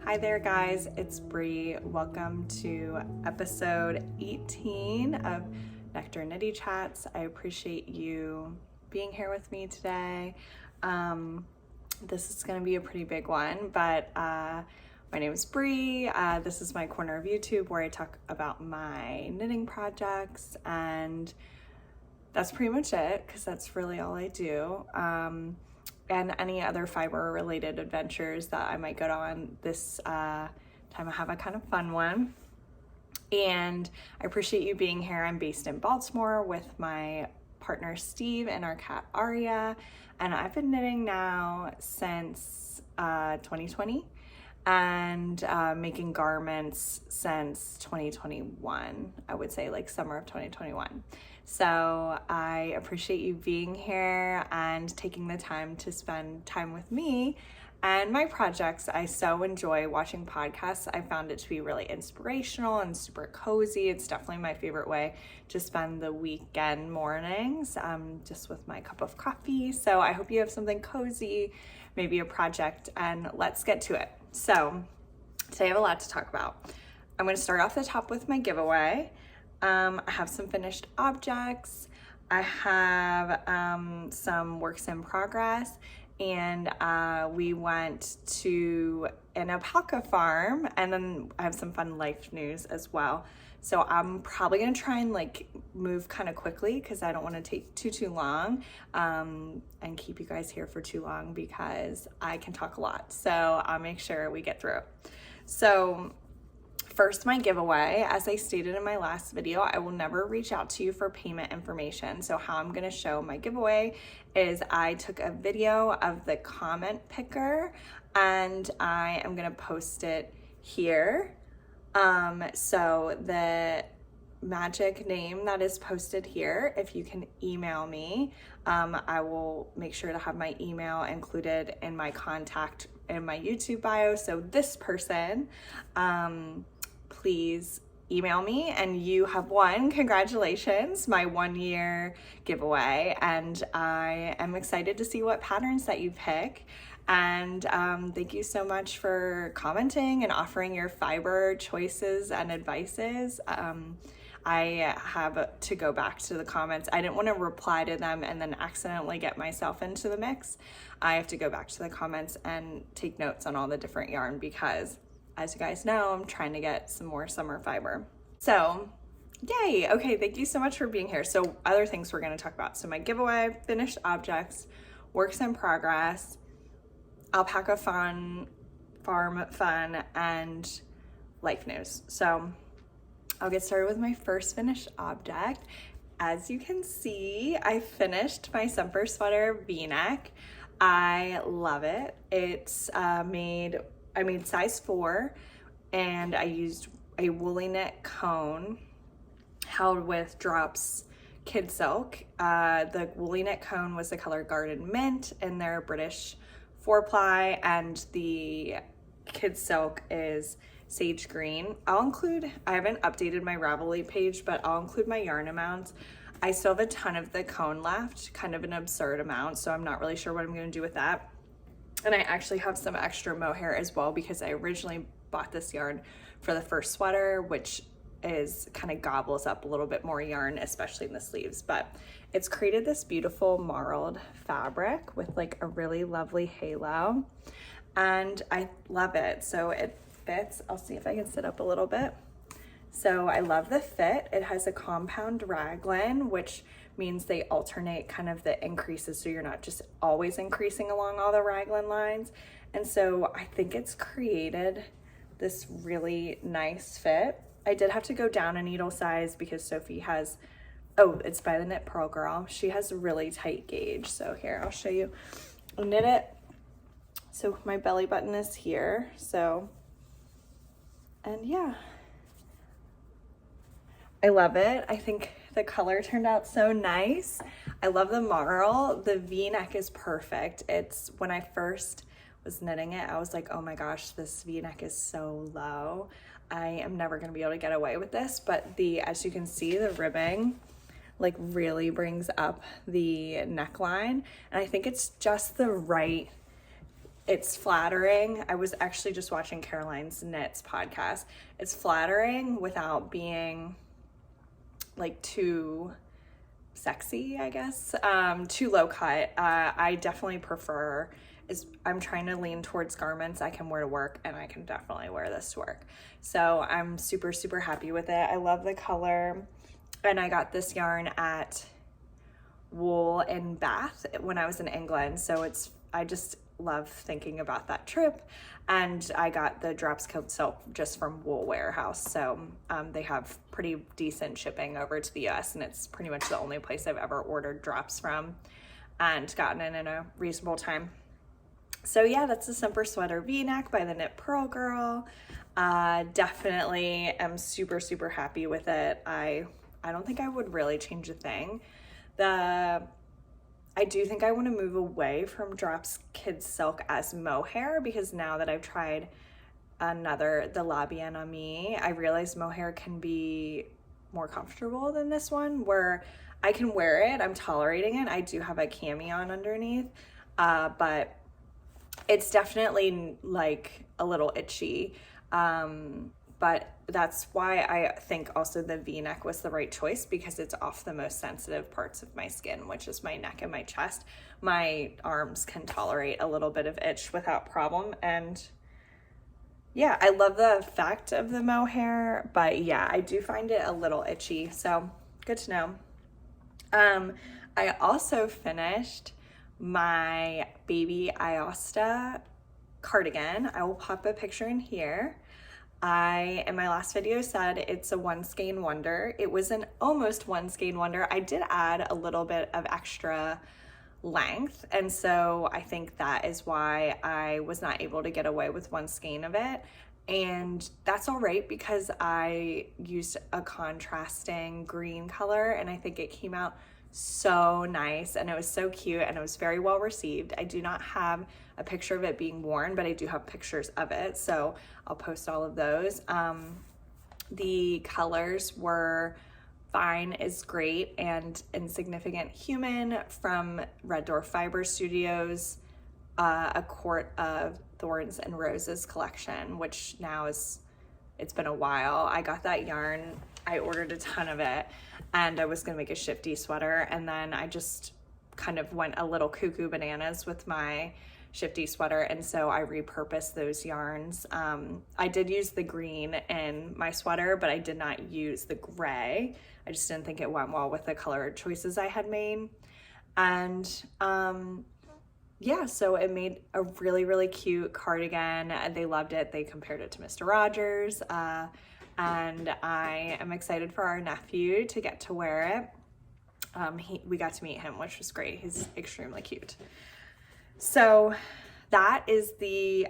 Hi there guys, it's Bree. Welcome to episode 18 of Nectar Nitty Chats. I appreciate you being here with me today. This is going to be a pretty big one, but my name is Bree. This is my corner of YouTube where I talk about my knitting projects, and that's pretty much it because that's really all I do. And any other fiber related adventures that I might go on. This time I have a kind of fun one. And I appreciate you being here. I'm based in Baltimore with my partner Steve and our cat Aria. And I've been knitting now since 2020 and making garments since 2021. I would say like summer of 2021. So I appreciate you being here and taking the time to spend time with me and my projects. I so enjoy watching podcasts. I found it to be really inspirational and super cozy. It's definitely my favorite way to spend the weekend mornings, just with my cup of coffee. So I hope you have something cozy, maybe a project, and let's get to it. So today I have a lot to talk about. I'm going to start off the top with my giveaway. I have some finished objects. I have some works in progress, and we went to an alpaca farm, and then I have some fun life news as well. So I'm probably gonna try and like move kind of quickly because I don't want to take too long and keep you guys here for too long because I can talk a lot. So I'll make sure we get through. So first, my giveaway. As I stated in my last video, I will never reach out to you for payment information. So how I'm gonna show my giveaway is I took a video of the comment picker and I am gonna post it here. So the magic name that is posted here, if you can email me, I will make sure to have my email included in my contact in my YouTube bio. So this person, please email me and you have won. Congratulations, my 1 year giveaway. And I am excited to see what patterns that you pick. And thank you so much for commenting and offering your fiber choices and advices. I have to go back to the comments. I didn't want to reply to them and then accidentally get myself into the mix. I have to go back to the comments and take notes on all the different yarn because, as you guys know, I'm trying to get some more summer fiber. So yay. Okay, thank you so much for being here. So other things we're going to talk about. So my giveaway, finished objects, works in progress, alpaca farm fun, and life news. So I'll get started with my first finished object. As you can see, I finished my Semper Sweater V-Neck. I love it. It's I made size 4, and I used a Woolyknit cone held with drops kid silk. The Woolyknit cone was the color Garden Mint, and they're British 4-ply, and the kid silk is sage green. I haven't updated my Ravelry page, but I'll include my yarn amounts. I still have a ton of the cone left, kind of an absurd amount, so I'm not really sure what I'm going to do with that. And I actually have some extra mohair as well because I originally bought this yarn for the first sweater, which is kind of gobbles up a little bit more yarn, especially in the sleeves. But it's created this beautiful marled fabric with like a really lovely halo, and I love it. So it fits. I'll see if I can sit up a little bit. So I love the fit. It has a compound raglan, which means they alternate kind of the increases, so you're not just always increasing along all the raglan lines. And so I think it's created this really nice fit. I did have to go down a needle size because Sophie has, it's by the Knit Purl Girl. She has a really tight gauge. So here, I'll show you. I'll knit it. So my belly button is here. So, and yeah, I love it. I think the color turned out so nice. I love the marl. The V-neck is perfect. It's when I first was knitting it, I was like, oh my gosh, this V-neck is so low. I am never gonna be able to get away with this. But as you can see, the ribbing like really brings up the neckline. And I think it's just the right it's flattering. I was actually just watching Caroline's Knits podcast. It's flattering without being like too sexy, I guess, too low cut. I definitely prefer, I'm trying to lean towards garments I can wear to work, and I can definitely wear this to work. So I'm super, super happy with it. I love the color, and I got this yarn at Wool in Bath when I was in England. So I just love thinking about that trip. And I got the drops killed silk just from Wool Warehouse. So they have pretty decent shipping over to the US, and it's pretty much the only place I've ever ordered drops from and gotten it in a reasonable time. So yeah, that's the Semper Sweater V-Neck by the Knit Purl Girl. Definitely am super, super happy with it. I don't think I would really change a thing. I do think I want to move away from drops kid silk as mohair, because now that I've tried the La Bien Amie, I realize mohair can be more comfortable than this one, where I can wear it, I'm tolerating it. I do have a cami on underneath, but it's definitely like a little itchy. But that's why I think also the V-neck was the right choice, because it's off the most sensitive parts of my skin, which is my neck and my chest. My arms can tolerate a little bit of itch without problem. And yeah, I love the effect of the mohair, but yeah, I do find it a little itchy. So good to know. I also finished my baby Aosta cardigan. I will pop a picture in here. I, in my last video, said it's a one skein wonder. It was an almost one skein wonder. I did add a little bit of extra length, and so I think that is why I was not able to get away with one skein of it. And that's all right, because I used a contrasting green color, and I think it came out so nice, and it was so cute, and it was very well received. I do not have a picture of it being worn, but I do have pictures of it, so I'll post all of those. The colors were Fine is Great and Insignificant Human from Red Door Fibre Studios, a Court of Thorns and Roses collection, which now it's been a while. I got that yarn, I ordered a ton of it, and I was gonna make a shifty sweater, and then I just kind of went a little cuckoo bananas with my shifty sweater, and so I repurposed those yarns. I did use the green in my sweater, but I did not use the gray. I just didn't think it went well with the color choices I had made. And yeah, so it made a really, really cute cardigan. They loved it. They compared it to Mr. Rogers. And I am excited for our nephew to get to wear it. We got to meet him, which was great. He's extremely cute. So that is the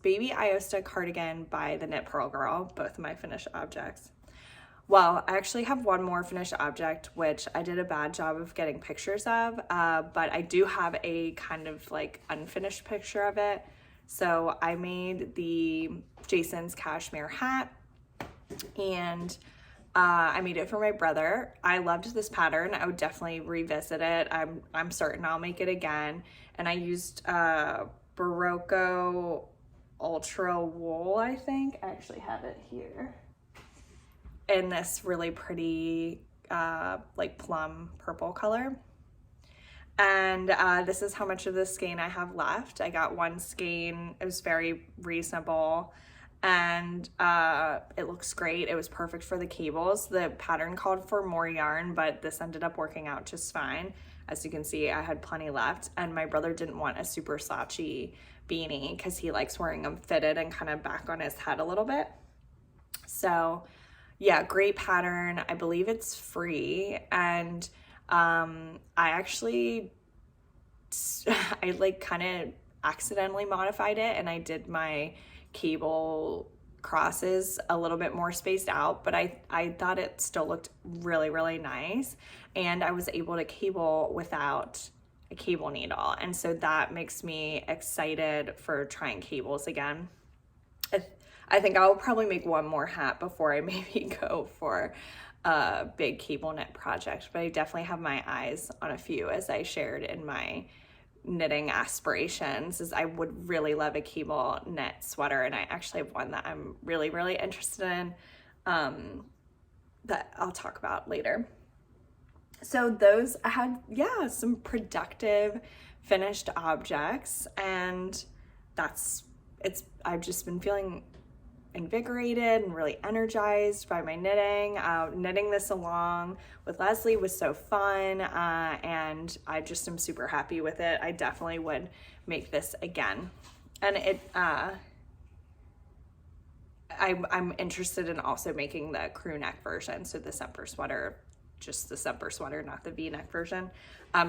baby Aosta cardigan by the Knit Purl Girl, both of my finished objects. Well, I actually have one more finished object, which I did a bad job of getting pictures of, but I do have a kind of like unfinished picture of it. So I made the Jason's cashmere hat, and I made it for my brother. I loved this pattern. I would definitely revisit it. I'm certain I'll make it again. And I used Berroco Ultra Wool, I think. I actually have it here. In this really pretty like plum purple color. And this is how much of the skein I have left. I got one skein. It was very reasonable, and it looks great. It was perfect for the cables. The pattern called for more yarn, but this ended up working out just fine. As you can see, I had plenty left, and my brother didn't want a super slouchy beanie because he likes wearing them fitted and kind of back on his head a little bit. So yeah, great pattern. I believe it's free, and I like kind of accidentally modified it, and I did my cable crosses a little bit more spaced out, but I thought it still looked really, really nice, and I was able to cable without a cable needle, and so that makes me excited for trying cables again. I think I'll probably make one more hat before I maybe go for a big cable knit project, but I definitely have my eyes on a few, as I shared in my knitting aspirations is I would really love a cable knit sweater, and I actually have one that I'm really, really interested in that I'll talk about later. So those, I had, yeah, some productive finished objects, and I've just been feeling invigorated and really energized by my knitting. Knitting this along with Leslie was so fun, and I just am super happy with it. I definitely would make this again. And I'm interested in also making the crew neck version, so the Semper sweater, just the Semper sweater, not the V-neck version,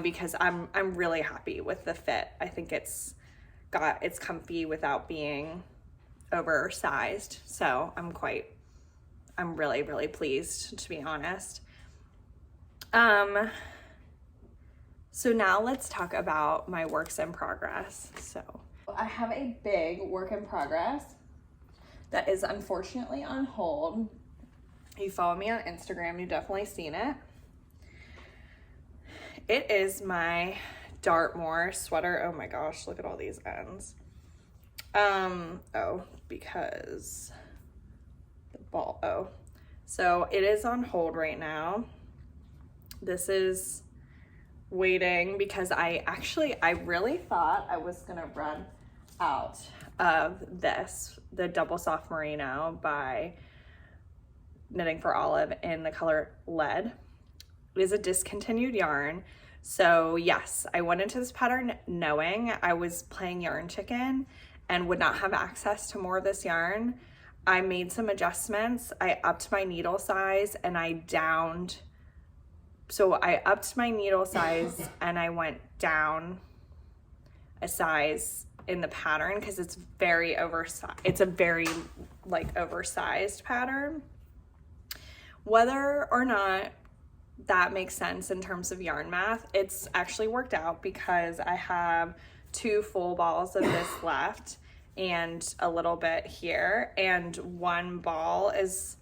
because I'm really happy with the fit. I think it's comfy without being oversized, so I'm really, really pleased, to be honest. So now let's talk about my works in progress. So I have a big work in progress that is unfortunately on hold. You follow me on Instagram, you've definitely seen it. It is my Dartmoor sweater. Oh my gosh, look at all these ends. Because the ball, so it is on hold right now. This is waiting because I really thought I was gonna run out of this, the double soft merino by Knitting for Olive in the color Lead. It is a discontinued yarn. So yes, I went into this pattern knowing I was playing yarn chicken and would not have access to more of this yarn. I made some adjustments. I upped my needle size and I upped my needle size and I went down a size in the pattern because it's very oversized. It's a very oversized pattern. Whether or not that makes sense in terms of yarn math, it's actually worked out because I have 2 full balls of this left and a little bit here, and 1 ball is,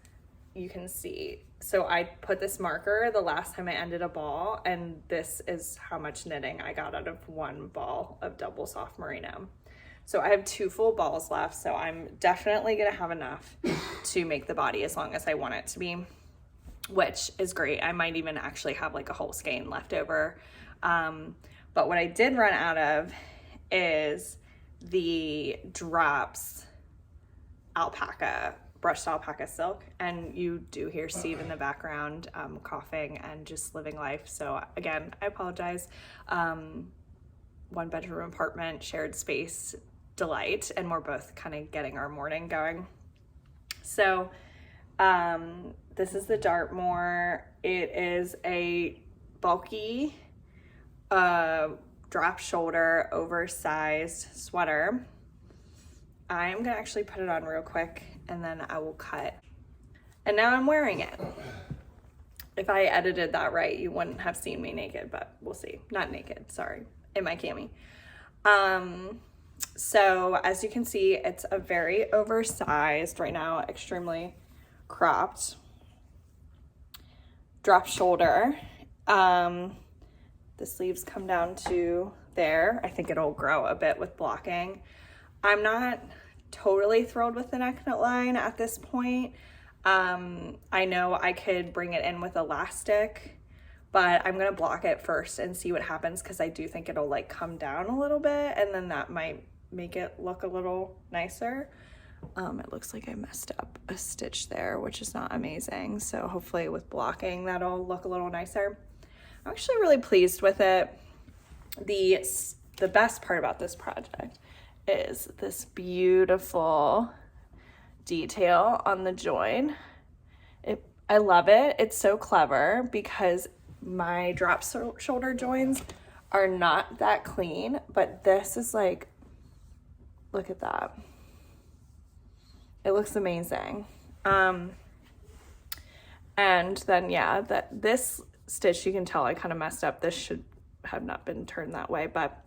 you can see, so I put this marker the last time I ended a ball, and this is how much knitting I got out of 1 ball of double soft merino. So I have 2 full balls left, so I'm definitely gonna have enough to make the body as long as I want it to be, which is great. I might even actually have like a whole skein left over. But what I did run out of is the Drops alpaca, brushed alpaca silk. And you do hear Steve in the background coughing and just living life. So again, I apologize. 1-bedroom apartment, shared space delight, and we're both kind of getting our morning going. So this is the Dartmoor. It is a bulky drop shoulder oversized sweater. I'm gonna actually put it on real quick and then I will cut. And now I'm wearing it. If I edited that right, you wouldn't have seen me naked, but we'll see. Not naked, sorry, in my cami. So as you can see, it's a very oversized, right now, extremely cropped drop shoulder. The sleeves come down to there. I think it'll grow a bit with blocking. I'm not totally thrilled with the neck line at this point. I know I could bring it in with elastic, but I'm gonna block it first and see what happens because I do think it'll like come down a little bit and then that might make it look a little nicer. It looks like I messed up a stitch there, which is not amazing. So hopefully with blocking, that'll look a little nicer. I'm actually really pleased with it. The best part about this project is this beautiful detail on the join. I love it. It's so clever because my drop shoulder joins are not that clean, but this is like, look at that. It looks amazing. And then yeah, this stitch, you can tell I kind of messed up. This should have not been turned that way, but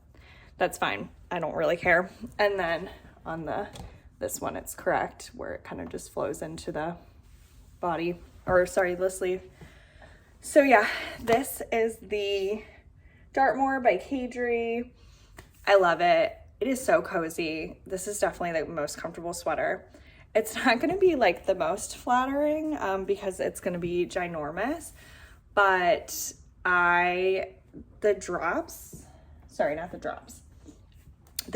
that's fine. I don't really care. And then on this one, it's correct where it kind of just flows into the body, or sorry, the sleeve. So yeah, this is the Dartmoor by Caidree. I love it. It is so cozy. This is definitely the most comfortable sweater. It's not going to be like the most flattering because it's going to be ginormous, but the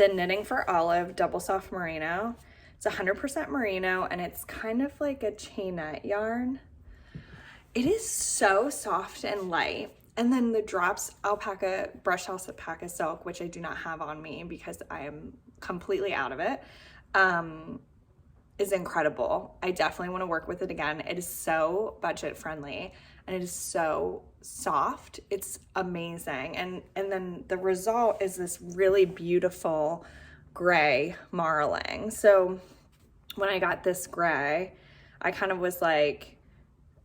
Knitting for Olive Double Soft Merino. It's 100% merino, and it's kind of like a chainette yarn. It is so soft and light. And then the drops alpaca, brushed alpaca silk, which I do not have on me because I am completely out of it, is incredible. I definitely want to work with it again. It is so budget friendly and it is so soft. It's amazing. And then the result is this really beautiful gray marling. So when I got this gray, I kind of was like,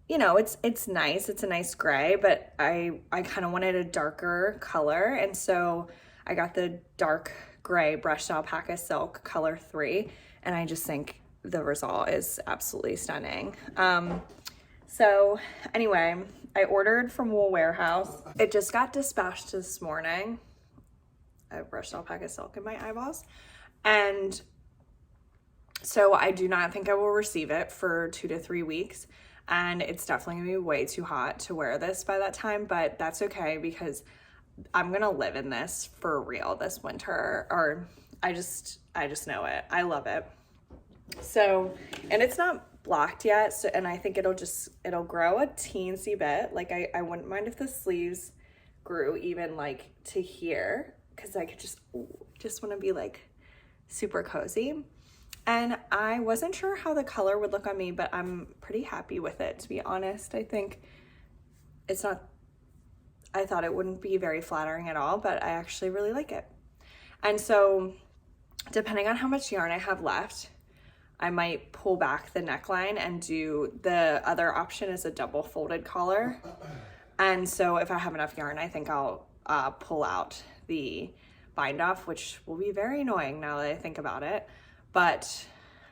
you know, it's nice. It's a nice gray, but I kind of wanted a darker color. And so I got the dark gray brushed alpaca silk color 3. And I just think the result is absolutely stunning. So anyway, I ordered from Wool Warehouse. It just got dispatched this morning. I have brushed alpaca silk in my eyeballs. And so I do not think I will receive it for 2 to 3 weeks. And it's definitely gonna be way too hot to wear this by that time, but that's okay because I'm gonna live in this for real this winter, or I just know it. I love it. So, and it's not blocked yet, so, and I think it'll grow a teensy bit. Like I wouldn't mind if the sleeves grew even like to here, because I could just want to be like super cozy. And I wasn't sure how the color would look on me, but I'm pretty happy with it, to be honest. I think it's not, I thought it wouldn't be very flattering at all, but I actually really like it. And so depending on how much yarn I have left, I might pull back the neckline and do the other option is a double folded collar. And so if I have enough yarn, I think I'll pull out the bind off, which will be very annoying now that I think about it. But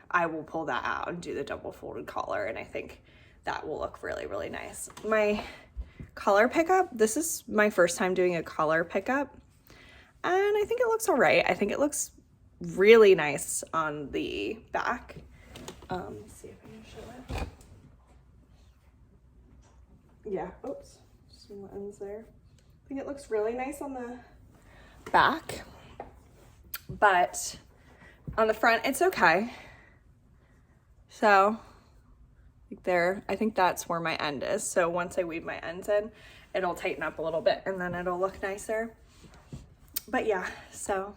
I will pull that out and do the double folded collar, and I think that will look really, really nice. My collar pickup, this is my first time doing a collar pickup, and I think it looks all right. I think it looks really nice on the back. Let's see if I can show it. Yeah, oops, just some ends there. I think it looks really nice on the back, but on the front, it's okay. So there, I think that's where my end is. So once I weave my ends in, it'll tighten up a little bit and then it'll look nicer. But yeah, so,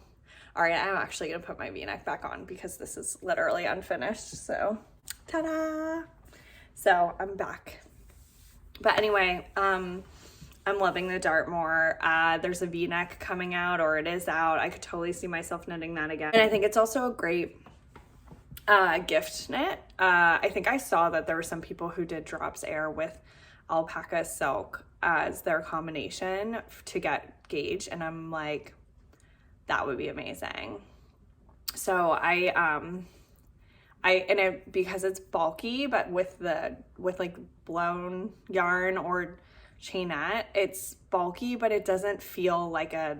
all right, I'm actually gonna put my V-neck back on because this is literally unfinished, so ta-da! So I'm back. But anyway, I'm loving the Dartmoor. There's a V-neck coming out, or it is out. I could totally see myself knitting that again. And I think it's also a great gift knit. I think I saw that there were some people who did Drops Air with alpaca silk as their combination to get gauge, and I'm like, that would be amazing. So because it's bulky, but with like blown yarn or chainette, it's bulky, but it doesn't feel like a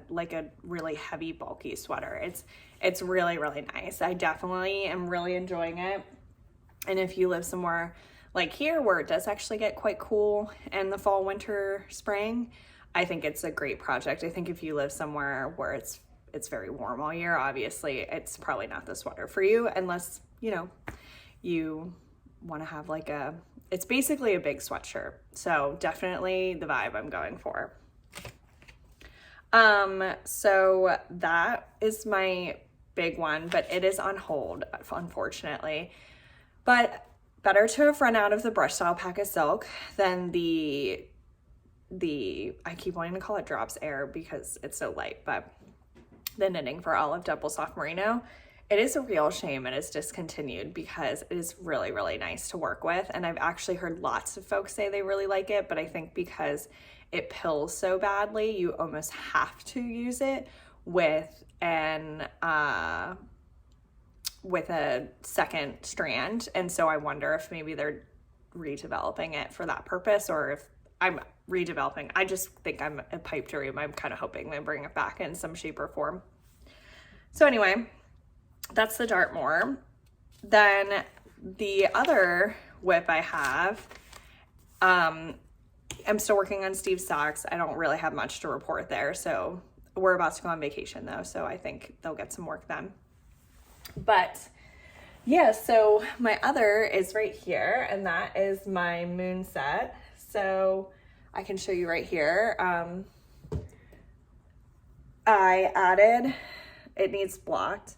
really heavy bulky sweater. It's really, really nice. I definitely am really enjoying it. And if you live somewhere like here where it does actually get quite cool in the fall, winter, spring, I think it's a great project. I think if you live somewhere where it's very warm all year, obviously it's probably not the sweater for you, unless you want to have like it's basically a big sweatshirt. So definitely the vibe I'm going for. So that is my big one, but it is on hold, unfortunately. But better to have run out of the brushed alpaca silk than the I keep wanting to call it Drops Air because it's so light, but the Knitting for Olive Double Soft Merino. It is a real shame it is discontinued because it is really, really nice to work with. And I've actually heard lots of folks say they really like it, but I think because it pills so badly, you almost have to use it with a second strand. And so I wonder if maybe they're redeveloping it for that purpose, or if I'm redeveloping. I just think I'm a pipe dream. I'm kind of hoping they bring it back in some shape or form. So anyway, that's the Dartmoor. Then the other whip I have, I'm still working on Steve's socks. I don't really have much to report there. So we're about to go on vacation though. So I think they'll get some work done. But yeah, so my other is right here, and that is my Moonset. So I can show you right here. I added, it needs blocked,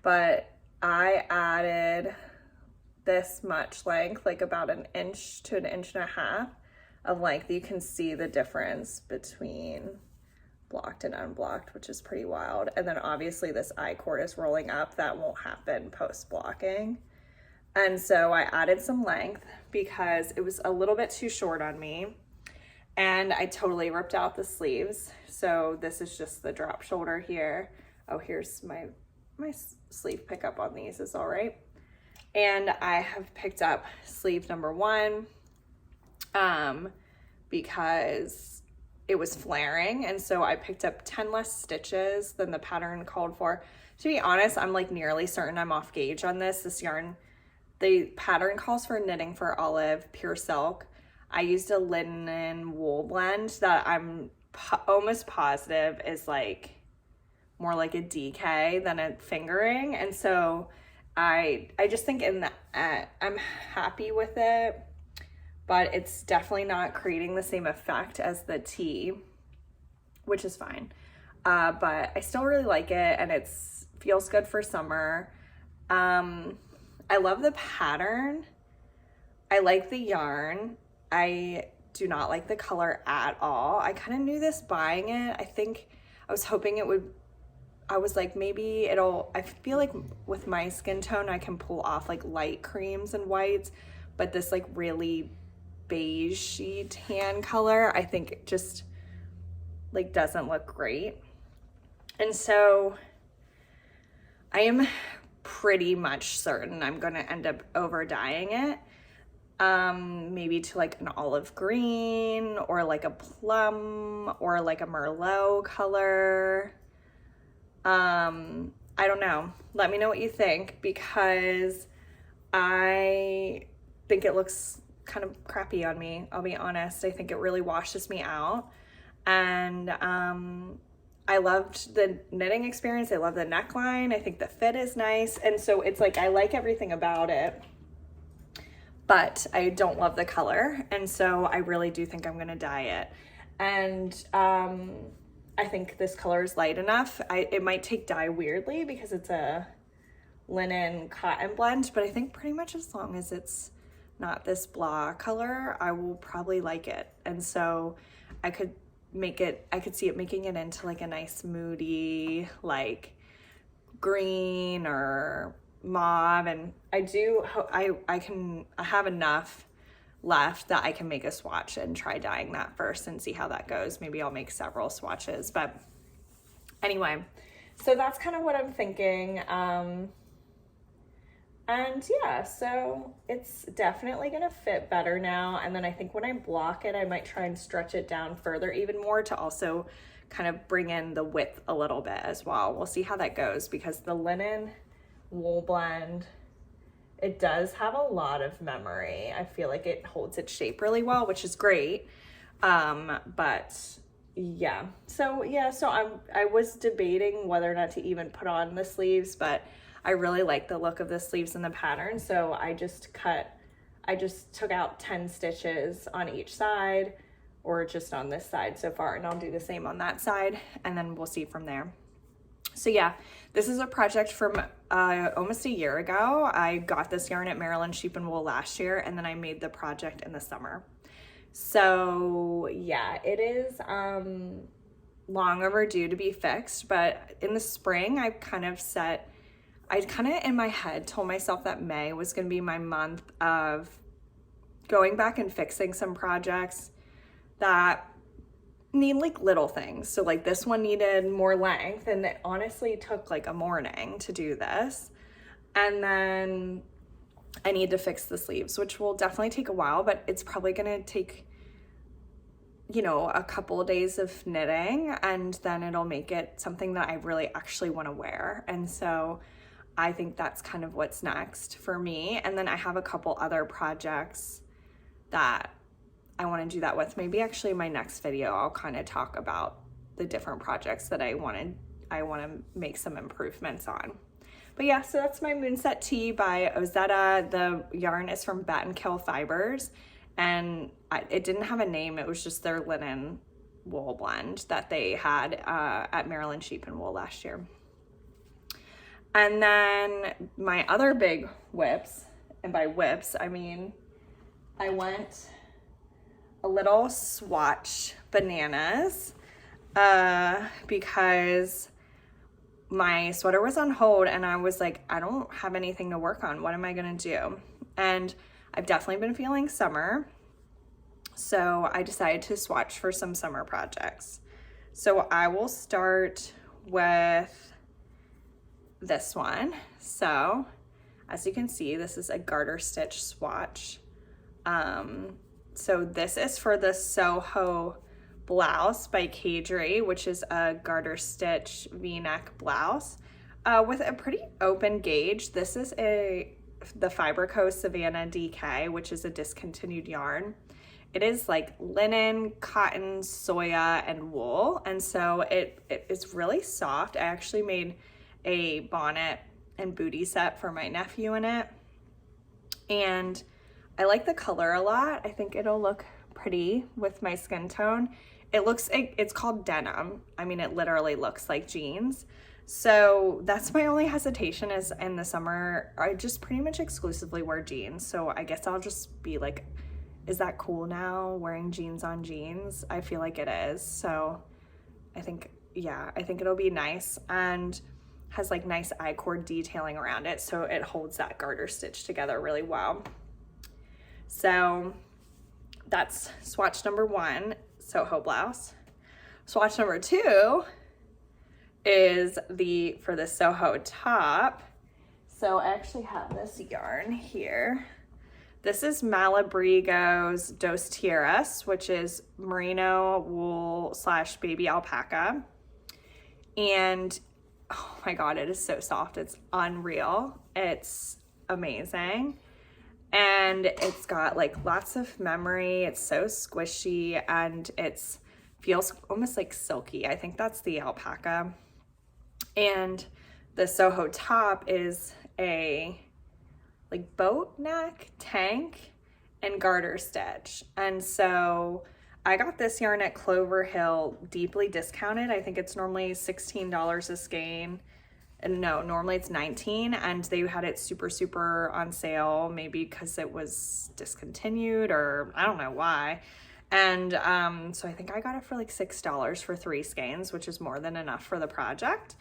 but I added this much length, like about an inch to an inch and a half of length. You can see the difference between blocked and unblocked, which is pretty wild. And then obviously this I-cord is rolling up. That won't happen post blocking. And so I added some length because it was a little bit too short on me, and I totally ripped out the sleeves. So this is just the drop shoulder here. Oh, here's my sleeve pickup on these is all right. And I have picked up sleeve number 1 because it was flaring, and so I picked up 10 less stitches than the pattern called for. To be honest, I'm like nearly certain I'm off gauge on this. This yarn, the pattern calls for knitting for olive pure silk. I used a linen wool blend that I'm almost positive is like more like a DK than a fingering, and so I just think in that I'm happy with it, but it's definitely not creating the same effect as the tee, which is fine. But I still really like it, and it feels good for summer. I love the pattern. I like the yarn. I do not like the color at all. I kind of knew this buying it. I think I was hoping it would, I was like, maybe I feel like with my skin tone, I can pull off like light creams and whites, but this like really beigey tan color, I think it just like doesn't look great. And so I am pretty much certain I'm going to end up over dyeing it. Maybe to like an olive green or like a plum or like a Merlot color. I don't know. Let me know what you think, because I think it looks kind of crappy on me. I'll be honest. I think it really washes me out. And I loved the knitting experience. I love the neckline. I think the fit is nice. And so it's like, I like everything about it, but I don't love the color. And so I really do think I'm going to dye it. And I think this color is light enough. It might take dye weirdly because it's a linen cotton blend, but I think pretty much as long as it's not this blah color, I will probably like it. And so I could see it making it into like a nice moody, like green or mauve. And I have enough left that I can make a swatch and try dyeing that first and see how that goes. Maybe I'll make several swatches, but anyway, so that's kind of what I'm thinking. And yeah, so it's definitely gonna fit better now. And then I think when I block it, I might try and stretch it down further even more to also kind of bring in the width a little bit as well. We'll see how that goes, because the linen wool blend, it does have a lot of memory. I feel like it holds its shape really well, which is great. But yeah, so I was debating whether or not to even put on the sleeves, but I really like the look of the sleeves and the pattern. So I just took out 10 stitches on each side, or just on this side so far, and I'll do the same on that side, and then we'll see from there. So yeah, this is a project from almost a year ago. I got this yarn at Maryland Sheep and Wool last year, and then I made the project in the summer. So yeah, it is long overdue to be fixed, but in the spring I kind of in my head told myself that May was going to be my month of going back and fixing some projects that need like little things. So like this one needed more length, and it honestly took like a morning to do this. And then I need to fix the sleeves, which will definitely take a while, but it's probably going to take, you know, a couple of days of knitting, and then it'll make it something that I really actually want to wear. And so I think that's kind of what's next for me. And then I have a couple other projects that I want to do that with. Maybe actually in my next video, I'll kind of talk about the different projects that I want to make some improvements on. But yeah, so that's my Moonset tee by Aosta. The yarn is from Battenkill Fibers, and it didn't have a name. It was just their linen wool blend that they had at Maryland Sheep and Wool last year. And then my other big whips, and by whips, I mean, I went a little swatch bananas because my sweater was on hold and I was like, I don't have anything to work on. What am I gonna do? And I've definitely been feeling summer. So I decided to swatch for some summer projects. So I will start with this one. So as you can see, this is a garter stitch swatch. So this is for the Soho blouse by Caidree, which is a garter stitch V-neck blouse with a pretty open gauge. This is the Fibre Savannah DK, which is a discontinued yarn. It is like linen, cotton, soya, and wool, and so it is really soft. I actually made a bonnet and booty set for my nephew in it, and I like the color a lot. I think it'll look pretty with my skin tone. It's called denim. I mean, it literally looks like jeans. So that's my only hesitation, is in the summer, I just pretty much exclusively wear jeans. So I guess I'll just be like, is that cool now, wearing jeans on jeans? I feel like it is. So I think it'll be nice, and has like nice I-cord detailing around it. So it holds that garter stitch together really well. So that's swatch number 1, Soho blouse. Swatch number 2 is for the Soho top. So I actually have this yarn here. This is Malabrigo's Dos Tierras, which is merino wool / baby alpaca. And oh my God, it is so soft. It's unreal. It's amazing. And it's got like lots of memory. It's so squishy, and it feels almost like silky. I think that's the alpaca. And the Soho top is a like boat neck, tank, and garter stitch. And so I got this yarn at Clover Hill deeply discounted. I think it's normally $16 a skein. And no, normally it's $19, and they had it super on sale, maybe because it was discontinued, or I don't know why. And so I think I got it for like $6 for 3 skeins, which is more than enough for the project.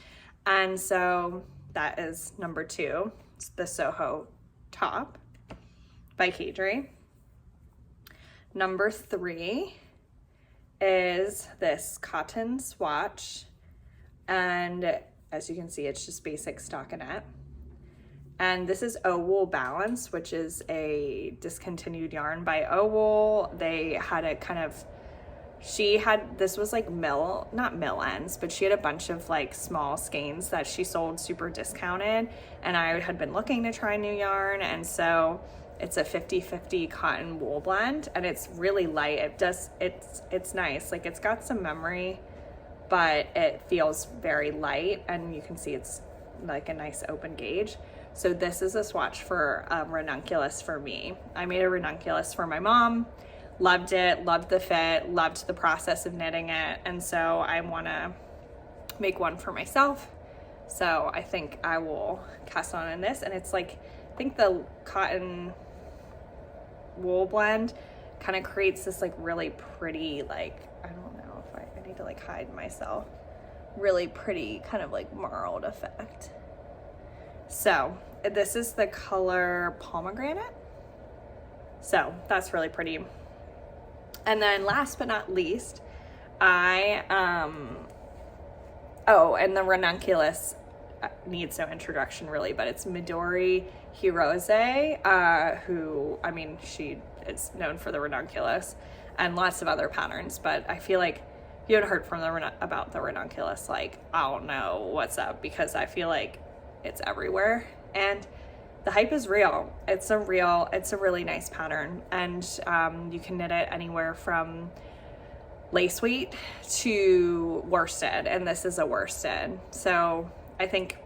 And so that is number 2, it's the Soho top by Caidree. Number 3 is this cotton swatch, and as you can see, it's just basic stockinette. And this is O-Wool Balance, which is a discontinued yarn by O-Wool. They had a kind of, this was like not mill ends, but she had a bunch of like small skeins that she sold super discounted. And I had been looking to try new yarn. And so it's a 50-50 cotton wool blend, and it's really light. It's nice. Like, it's got some memory, but it feels very light, and you can see it's like a nice open gauge. So this is a swatch for Ranunculus for me. I made a Ranunculus for my mom, loved it, loved the fit, loved the process of knitting it, and so I want to make one for myself. So I think I will cast on in this, and it's like, I think the cotton wool blend kind of creates this like really pretty, like, I don't know if I need to like hide myself, really pretty kind of like marled effect. So this is the color Pomegranite. So that's really pretty. And then last but not least, and the Ranunculus needs no introduction really, but it's Midori Hirose, who, I mean, she is known for the Ranunculus. and lots of other patterns. But I feel like if you had heard from about the Ranunculus, like, I don't know what's up, because I feel like it's everywhere, and the hype is real. It's a really nice pattern, and you can knit it anywhere from lace weight to worsted, and this is a worsted. So I think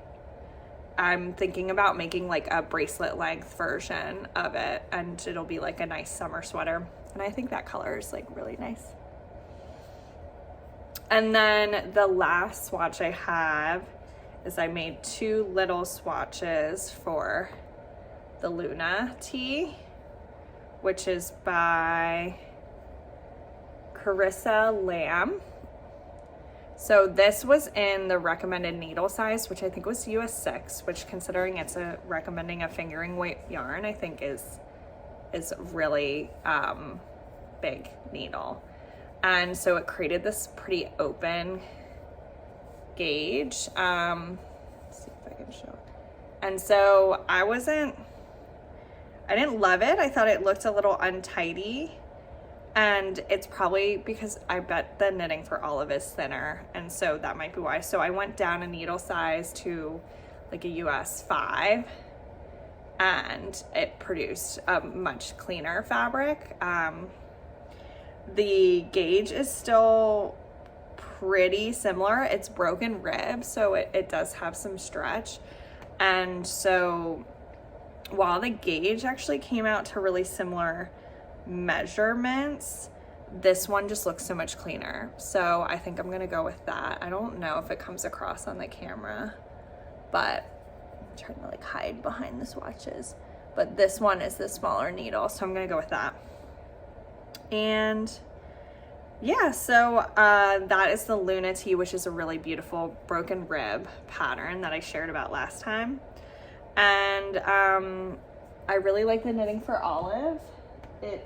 I'm thinking about making like a bracelet length version of it, and it'll be like a nice summer sweater. And I think that color is like really nice. And then the last swatch I have is I made 2 little swatches for the Luna tee, which is by Charissa Lamb. So this was in the recommended needle size, which I think was US 6, which, considering it's recommending a fingering weight yarn, I think is really big needle. And so it created this pretty open gauge. Let's see if I can show it. And so I didn't love it. I thought it looked a little untidy. And it's probably because I bet the knitting for olive is thinner, and so that might be why. So I went down a needle size to like a US 5, and it produced a much cleaner fabric. The gauge is still pretty similar. It's broken rib, so it does have some stretch. And so while the gauge actually came out to really similar measurements, this one just looks so much cleaner. So I think I'm gonna go with that. I don't know if it comes across on the camera, but I'm trying to like hide behind the swatches. But this one is the smaller needle, so I'm gonna go with that. And yeah, so that is the Luna tee, which is a really beautiful broken rib pattern that I shared about last time. And I really like the knitting for olive. I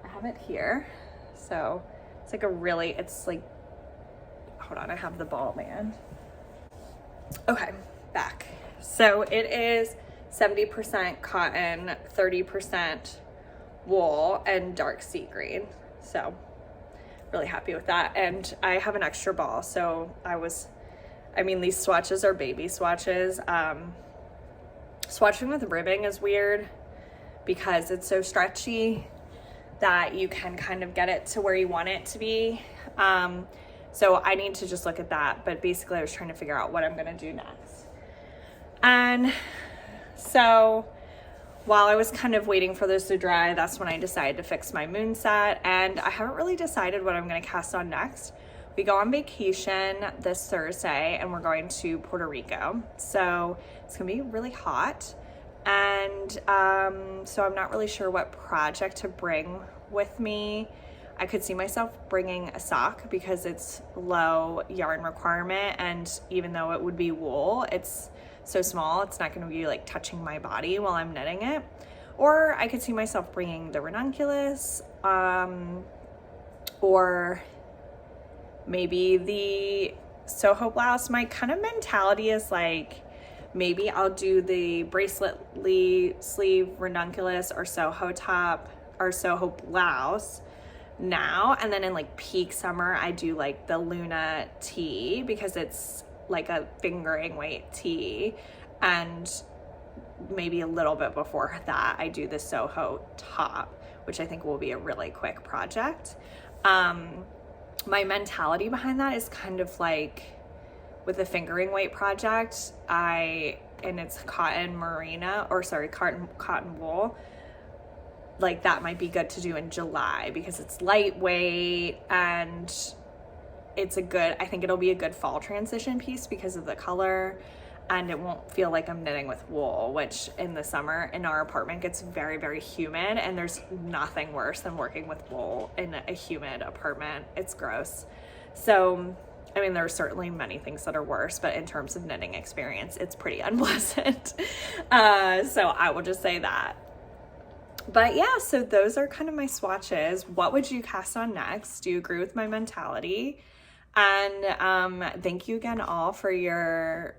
have it here. So it's like hold on, I have the ball band. Okay, back. So it is 70% cotton, 30% wool, and dark sea green. So really happy with that. And I have an extra ball. So these swatches are baby swatches. Swatching with ribbing is weird because it's so stretchy that you can kind of get it to where you want it to be. So I need to just look at that. But basically I was trying to figure out what I'm gonna do next. And so while I was kind of waiting for this to dry, that's when I decided to fix my Moonset. And I haven't really decided what I'm gonna cast on next. We go on vacation this Thursday and we're going to Puerto Rico. So it's gonna be really hot. And so I'm not really sure what project to bring with me. I could see myself bringing a sock because it's low yarn requirement, and even though it would be wool, it's so small, it's not gonna be like touching my body while I'm knitting it. Or I could see myself bringing the Ranunculus, or maybe the Soho blouse. My kind of mentality is like, maybe I'll do the bracelet sleeve Ranunculus or Soho top or Soho blouse now, and then in like peak summer I do like the Luna tee because it's like a fingering weight tee, and maybe a little bit before that I do the Soho top, which I think will be a really quick project. My mentality behind that is kind of like with the fingering weight project, and it's cotton wool, like that might be good to do in July because it's lightweight and I think it'll be a good fall transition piece because of the color, and it won't feel like I'm knitting with wool, which in the summer in our apartment gets very, very humid, and there's nothing worse than working with wool in a humid apartment. It's gross. So there are certainly many things that are worse, but in terms of knitting experience, it's pretty unpleasant. So I will just say that. But yeah, so those are kind of my swatches. What would you cast on next? Do you agree with my mentality? And thank you again all for your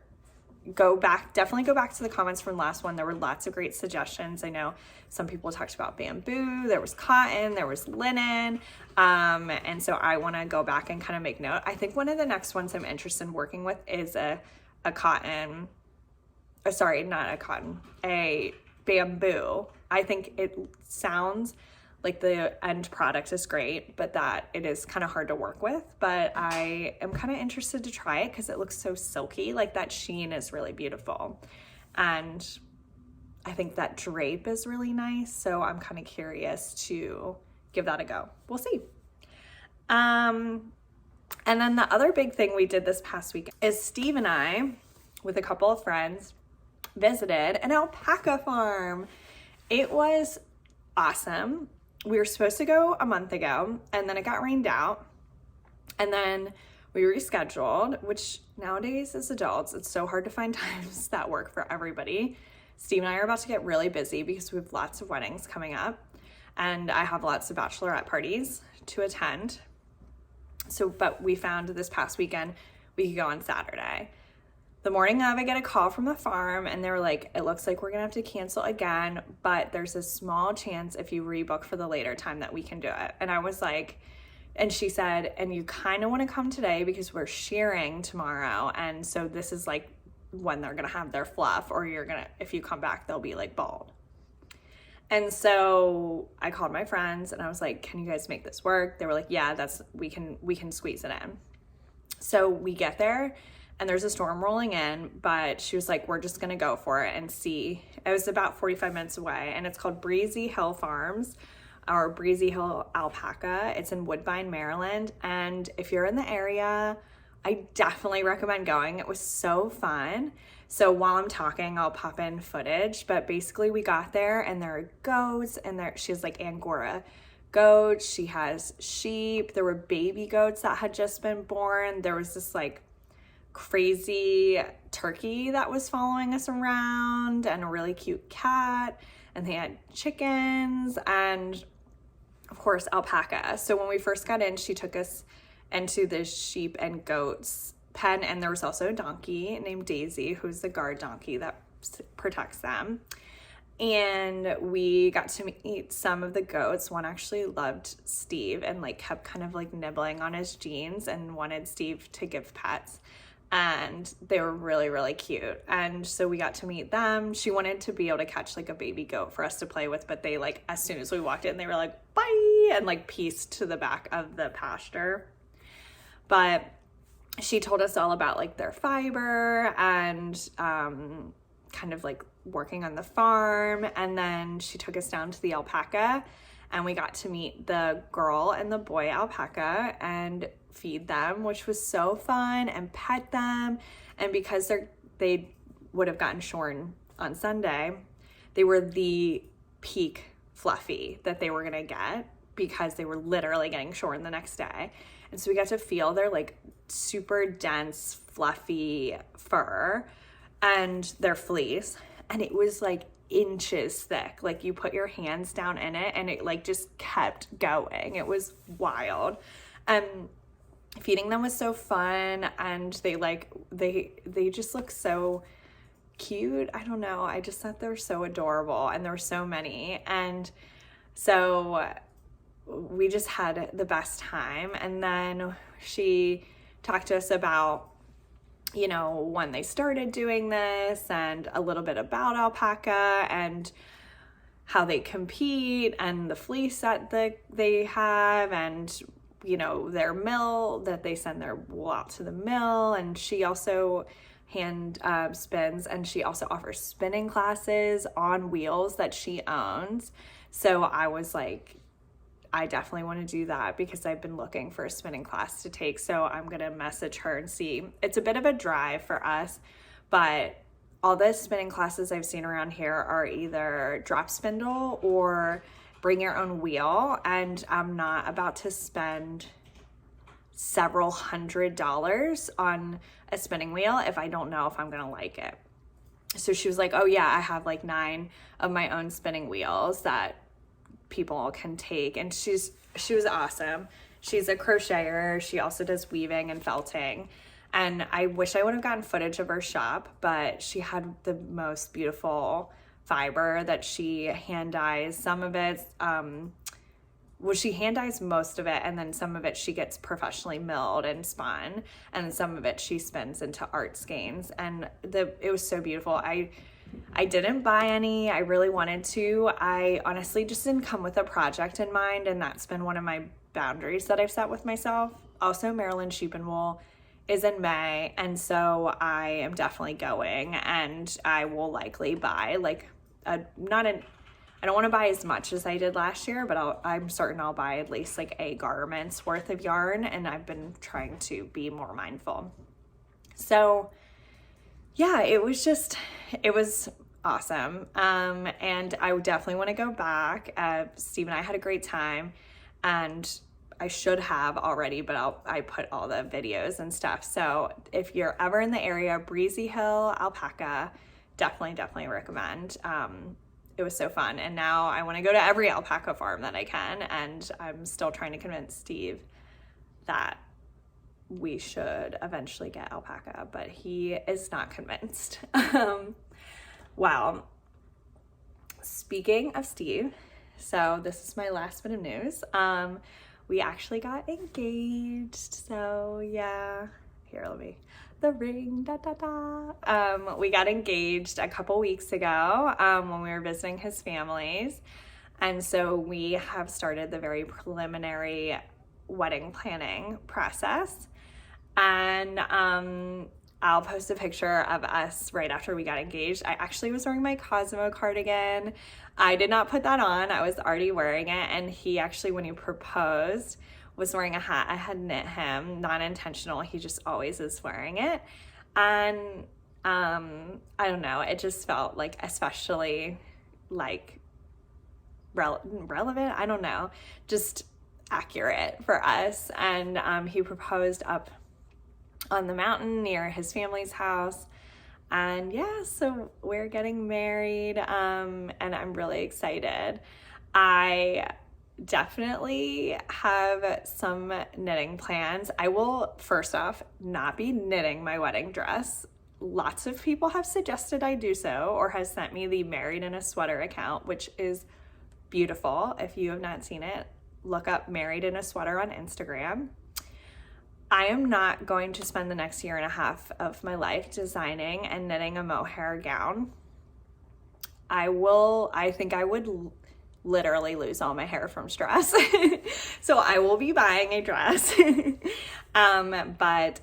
definitely go back to the comments from the last one. There were lots of great suggestions. I know some people talked about bamboo, there was cotton, there was linen. And so I want to go back and kind of make note. I think one of the next ones I'm interested in working with is a bamboo. I think it sounds like the end product is great, but that it is kind of hard to work with. But I am kind of interested to try it because it looks so silky. Like that sheen is really beautiful. And I think that drape is really nice. So I'm kind of curious to give that a go. We'll see. And then the other big thing we did this past week is Steve and I, with a couple of friends, visited an alpaca farm. It was awesome. We were supposed to go a month ago, and then it got rained out, and then we rescheduled, which nowadays as adults, it's so hard to find times that work for everybody. Steve and I are about to get really busy because we have lots of weddings coming up, and I have lots of bachelorette parties to attend. But we found this past weekend we could go on Saturday. The morning of, I get a call from the farm, and they were like, it looks like we're gonna have to cancel again, but there's a small chance if you rebook for the later time that we can do it. And I was like, and she said, and you kind of want to come today because we're shearing tomorrow, and so this is like when they're gonna have their fluff, or if you come back, they'll be like bald. And so I called my friends and I was like, can you guys make this work? They were like, yeah, we can squeeze it in. So we get there, and there's a storm rolling in, but she was like, we're just gonna go for it and see. It was about 45 minutes away, and it's called Breezy Hill Farms, or Breezy Hill Alpaca. It's in Woodbine, Maryland, and if you're in the area, I definitely recommend going. It was so fun. So while I'm talking, I'll pop in footage, but basically we got there, and there are goats, and she has like Angora goats, she has sheep, there were baby goats that had just been born, there was this like crazy turkey that was following us around, and a really cute cat, and they had chickens, and of course alpaca. So when we first got in, she took us into the sheep and goats pen, and there was also a donkey named Daisy, who's the guard donkey that protects them. And we got to meet some of the goats. One actually loved Steve and like kept kind of like nibbling on his jeans and wanted Steve to give pets. And they were really, really cute. And so we got to meet them. She wanted to be able to catch like a baby goat for us to play with, but they like, as soon as we walked in, they were like, bye, and like pieced to the back of the pasture. But she told us all about like their fiber and kind of like working on the farm. And then she took us down to the alpaca, and we got to meet the girl and the boy alpaca and feed them, which was so fun, and pet them. And because they would have gotten shorn on Sunday, they were the peak fluffy that they were gonna get because they were literally getting shorn the next day. And so we got to feel their like super dense fluffy fur and their fleece, and it was like inches thick. Like you put your hands down in it and it like just kept going. It was wild. Feeding them was so fun, and they just look so cute. I don't know, I just thought they were so adorable, and there were so many. And so we just had the best time. And then she talked to us about, you know, when they started doing this, and a little bit about alpaca and how they compete, and the fleece that they have, and you know, their mill, that they send their wool out to the mill. And she also hand spins, and she also offers spinning classes on wheels that she owns. So I was like, I definitely want to do that because I've been looking for a spinning class to take. So I'm gonna message her and see. It's a bit of a drive for us, but all the spinning classes I've seen around here are either drop spindle or bring your own wheel, and I'm not about to spend several $100s on a spinning wheel if I don't know if I'm gonna like it. So she was like, oh yeah, I have like 9 of my own spinning wheels that people can take. And she was awesome. She's a crocheter. She also does weaving and felting. And I wish I would have gotten footage of her shop, but she had the most beautiful fiber that she hand dyes. Some of it, she hand dyes most of it, and then some of it she gets professionally milled and spun, and some of it she spins into art skeins. And it was so beautiful. I didn't buy any. I really wanted to. I honestly just didn't come with a project in mind, and that's been one of my boundaries that I've set with myself. Also, Maryland Sheep and Wool is in May, and so I am definitely going, and I will likely buy like I don't want to buy as much as I did last year, but I'm certain I'll buy at least like a garment's worth of yarn, and I've been trying to be more mindful. So yeah, it was awesome. And I definitely want to go back. Steve and I had a great time, and I should have already, but I put all the videos and stuff. So if you're ever in the area, Breezy Hill, Alpaca, definitely recommend. It was so fun. And now I want to go to every alpaca farm that I can. And I'm still trying to convince Steve that we should eventually get alpaca, but he is not convinced. Wow. Speaking of Steve, so this is my last bit of news. We actually got engaged. So yeah, here, the ring, we got engaged a couple weeks ago when we were visiting his families. And so we have started the very preliminary wedding planning process. And I'll post a picture of us right after we got engaged. I actually was wearing my Cosmo cardigan. I did not put that on. I was already wearing it. And he actually, when he proposed, was wearing a hat I had knit him, not intentional. He just always is wearing it. And I don't know, it just felt like especially like relevant. I don't know, just accurate for us. And he proposed up on the mountain near his family's house. And yeah, so we're getting married, and I'm really excited. I definitely have some knitting plans. I will, first off, not be knitting my wedding dress. Lots of people have suggested I do so, or has sent me the Married in a Sweater account, which is beautiful. If you have not seen it, look up Married in a Sweater on Instagram. I am not going to spend the next year and a half of my life designing and knitting a mohair gown. I think I would literally lose all my hair from stress. So I will be buying a dress. But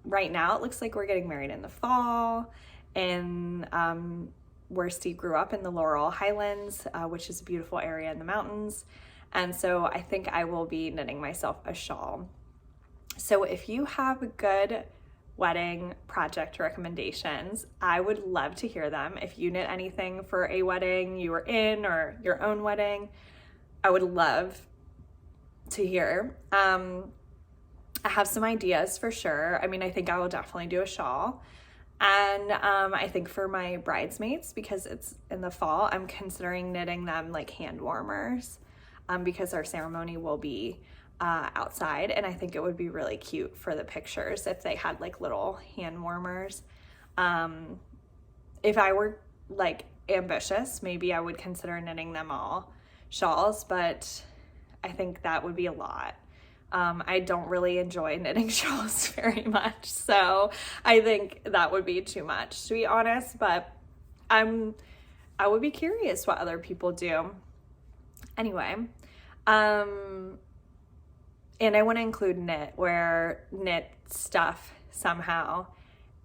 right now it looks like we're getting married in the fall in where Steve grew up in the Laurel Highlands, which is a beautiful area in the mountains. And so I think I will be knitting myself a shawl. So if you have good wedding project recommendations, I would love to hear them. If you knit anything for a wedding you were in or your own wedding, I would love to hear. I have some ideas for sure. I mean, I think I will definitely do a shawl. And I think for my bridesmaids, because it's in the fall, I'm considering knitting them like hand warmers, because our ceremony will be outside, and I think it would be really cute for the pictures if they had like little hand warmers. If I were like ambitious, maybe I would consider knitting them all shawls, but I think that would be a lot. I don't really enjoy knitting shawls very much, so I think that would be too much, to be honest, but I would be curious what other people do. Anyway, and I want to include knit stuff somehow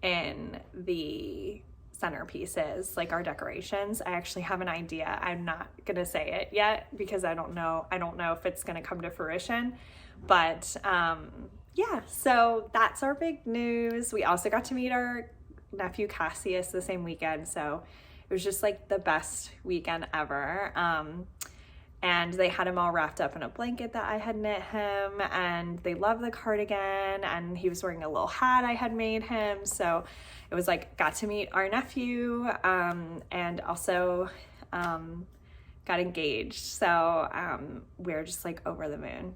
in the centerpieces, like our decorations. I actually have an idea. I'm not going to say it yet because I don't know if it's going to come to fruition. But yeah, so that's our big news. We also got to meet our nephew Cassius the same weekend, so it was just like the best weekend ever. And they had him all wrapped up in a blanket that I had knit him, and they love the cardigan, and he was wearing a little hat I had made him. So it was like, got to meet our nephew, and also got engaged. So we're just like over the moon.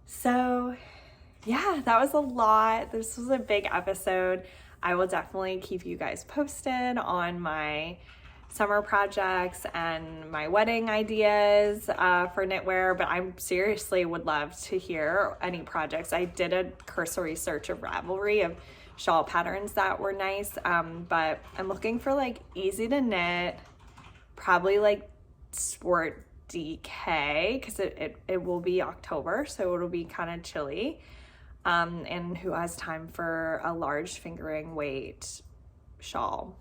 So yeah, that was a lot. This was a big episode. I will definitely keep you guys posted on my summer projects and my wedding ideas for knitwear, but I seriously would love to hear any projects. I did a cursory search of Ravelry of shawl patterns that were nice, but I'm looking for like easy to knit, probably like sport DK, because it will be October, so it'll be kind of chilly, and who has time for a large fingering weight shawl?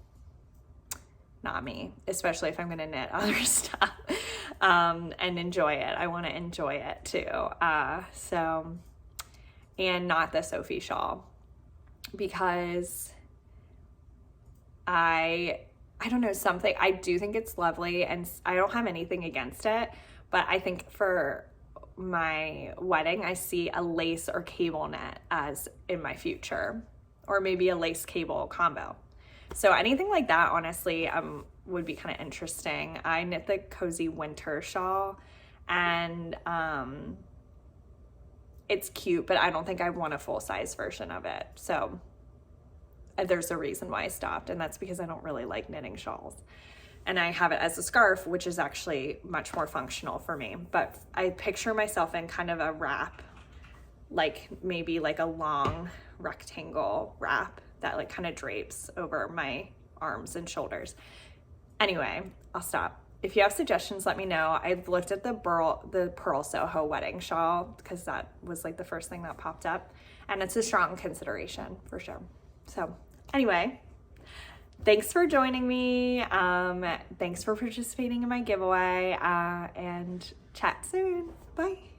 Not me, especially if I'm gonna knit other stuff and enjoy it. I want to enjoy it too. So, and not the Sophie shawl, because I don't know, something, I do think it's lovely and I don't have anything against it, but I think for my wedding, I see a lace or cable knit as in my future, or maybe a lace cable combo. So anything like that, honestly, would be kind of interesting. I knit the cozy winter shawl, and it's cute, but I don't think I want a full-size version of it. So there's a reason why I stopped, and that's because I don't really like knitting shawls. And I have it as a scarf, which is actually much more functional for me. But I picture myself in kind of a wrap, like maybe like a long rectangle wrap that like kind of drapes over my arms and shoulders. Anyway, I'll stop. If you have suggestions, let me know. I've looked at the Purl Soho wedding shawl, because that was like the first thing that popped up, and it's a strong consideration for sure. So anyway, thanks for joining me. Thanks for participating in my giveaway, and chat soon. Bye.